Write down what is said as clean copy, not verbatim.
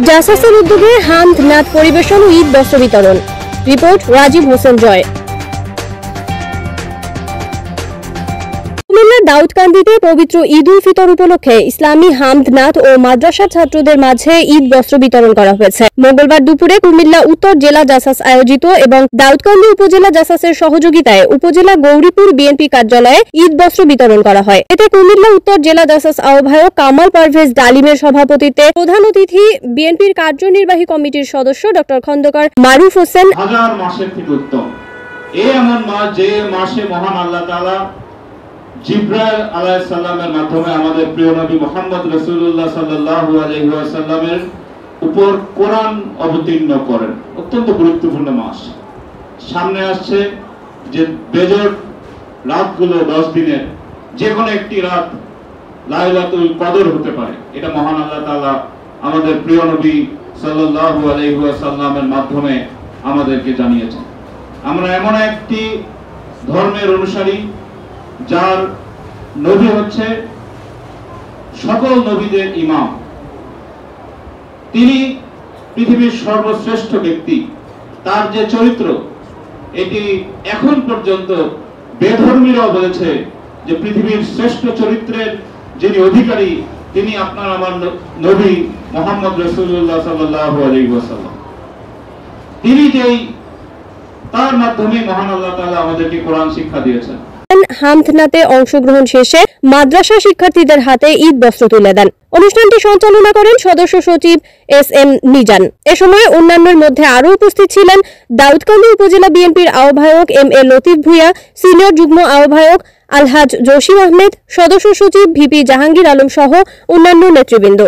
জাসাসের উদ্যোগে হামদ নাত পরিবেশন ও ঈদ বস্ত্র বিতরণ। রিপোর্ট রাজীব হোসেন জয়। কুমিল্লার দাউদকান্দিতে পবিত্র ঈদ উল ফিতর উপলক্ষে ইসলামী হামদ নাত ও মাদ্রাসার ছাত্রদের মাঝে ঈদ বস্ত্র বিতরণ করা হয়েছে। মঙ্গলবার দুপুরে কুমিল্লা উত্তর জেলা জাসাস আয়োজিত এবং দাউদকান্দি উপজেলা জাসাসের সহযোগিতায় উপজেলা গৌরীপুর বিএনপি কার্যালয়ে ঈদ বস্ত্র বিতরণ করা হয়। এতে কুমিল্লা উত্তর জেলা জাসাস আহ্বায়ক কামাল পারভেজ ডালিমের সভাপতিত্বে প্রধান অতিথি বিএনপির কার্যনির্বাহী কমিটির সদস্য ডক্টর খন্দকার মারুফ হোসেন। হাজার মাসের থেকে উত্তম এই এমন মাস যে মাসে মহান আল্লাহ তাআলা জিবরাইল আলাইহিস সালামের মাধ্যমে আমাদের প্রিয় নবী মুহাম্মদ রাসূলুল্লাহ সাল্লাল্লাহু আলাইহি ওয়াসাল্লামের উপর কোরআন অবতীর্ণ করেন। অত্যন্ত গুরুত্বপূর্ণ মাস সামনে আসছে, যে বেজর রাতগুলো 10 দিনের যে কোনো একটি রাত লাইলাতুল কদর হতে পারে। এটা মহান আল্লাহ তাআলা আমাদের প্রিয় নবী সাল্লাল্লাহু আলাইহি ওয়াসাল্লামের মাধ্যমে আমাদেরকে জানিয়েছেন। আমরা এমন একটি ধর্মের অনুসারী যার নবী হচ্ছে সকল নবীদের ইমাম। তিনি পৃথিবীর সর্বশ্রেষ্ঠ ব্যক্তি। তার যে চরিত্র, এটি এখন পর্যন্ত বেধর্মীরাও বলেছে যে পৃথিবীর শ্রেষ্ঠ চরিত্রের যিনি অধিকারী তিনি আপনার আমার নবী মুহাম্মদ রাসূলুল্লাহ সাল্লাল্লাহু আলাইহি ওয়াসাল্লাম। তিনি যেই তার মাধ্যমে মহান আল্লাহ তাআলা আমাদেরকে কোরআন শিক্ষা দিয়েছেন। হামদ নাতে অংশগ্রহণ শেষে মাদ্রাসা শিক্ষার্থীদের হাতে ঈদ বস্ত্র তুলে দেন। অনুষ্ঠানটি সঞ্চালনা করেন সদস্য সচিব SM নিজান। এ সময় অন্যান্যের মধ্যে আরও উপস্থিত ছিলেন দাউদকান্দি উপজেলা বিএনপির আহ্বায়ক MA লতিফ ভুঁইয়া, সিনিয়র যুগ্ম আহ্বায়ক আলহাজ জসিম আহমেদ, সদস্য সচিব VP জাহাঙ্গীর আলম সহ অন্যান্য নেতৃবৃন্দ।